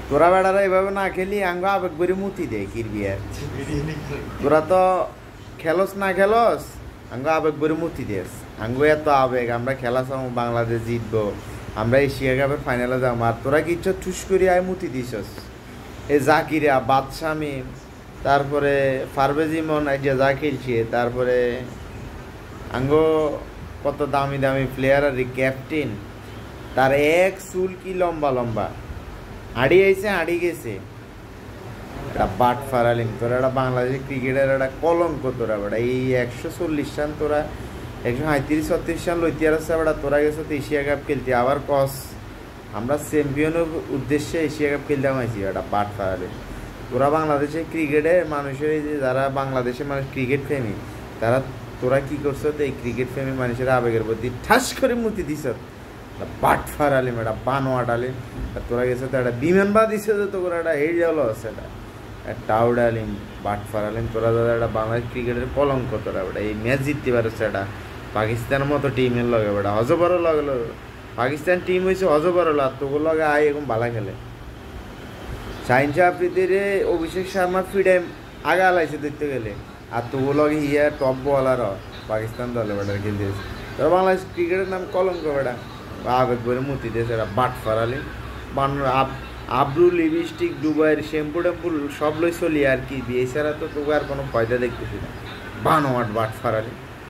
তোরা বেড়ারা এভাবে না খেলি আঙ্গ আবেগ করে মুতি দেয় কিরবি আর তোরা তো খেলস না খেলস আঙ্গ আবেগ করে মুতি দেস আঙ্গ এত আবেগ আমরা খেলা চাও বাংলাদেশ জিতবো আমরা এশিয়া কাপের ফাইনালে যাবো আর তোরা কি ইচ্ছা ঠুস করি আয় মুতি দিছস এই জাকিরা বাদশামী তারপরে পারভেজ ইমন যে যা খেলছে তারপরে আঙ্গ কত দামি দামি প্লেয়ার আর ক্যাপ্টেন তার এক চুল কি লম্বা লম্বা আড়ি আইছে আড়ি গেছে এটা বাট ফারালিং তোরা একটা বাংলাদেশের ক্রিকেটের একটা কলঙ্ক তোরা বেটা এই 140 রান তোরা 135-36 রান লইতে আসছে বেটা তোরা গেছে তো এশিয়া কাপ খেলতে আবার কস আমরা চ্যাম্পিয়নের উদ্দেশ্যে এশিয়া কাপ খেলতে আইছি এটা বাট ফারালিং তোরা বাংলাদেশের ক্রিকেটের মানুষের এই যে যারা বাংলাদেশের মানুষ ক্রিকেট প্রেমী তারা তোরা কি করছো তো এই ক্রিকেট প্রেমী মানুষের আবেগের প্রতি ঠাস করে মুতি দিছ বাট ফারালিম এটা বানোয়াট আলিম আর তোরা গেছে তো একটা বিমান বা দিছে তো তোরা একটা হেড যাওয়া আছে এটা টাউড আলিম বাট ফারালিম তোরা দাদা একটা বাংলাদেশ ক্রিকেটের কলঙ্ক তোরা বেটা এই ম্যাচ জিততে পারছে এটা পাকিস্তানের মতো টিমের লগে বেটা হজবরও লাগলো পাকিস্তান টিম হয়েছে হজবরও লাগ তোগুলো লগে আয় এরকম ভালো খেলে শাহিন আফ্রিদির অভিষেক শর্মা ফিডে আগে আলাইছে দেখতে গেলে আর তোগুলো হিয়া টপ বলার পাকিস্তান দলে বেটার খেলতেছে তোরা বাংলাদেশ ক্রিকেটের নাম কলঙ্ক বেটা আবেগ করে মুতি দিয়েছে এরা বাট ফারালি আবরুল লিপস্টিক দুবাইয়ের শ্যাম্পু ট্যাম্পু সব লই চলি আর কি বিয়ে ছাড়া তো তোকে আর কোনো পয়দা দেখতেছি না বানোয়াট বাট ফারালি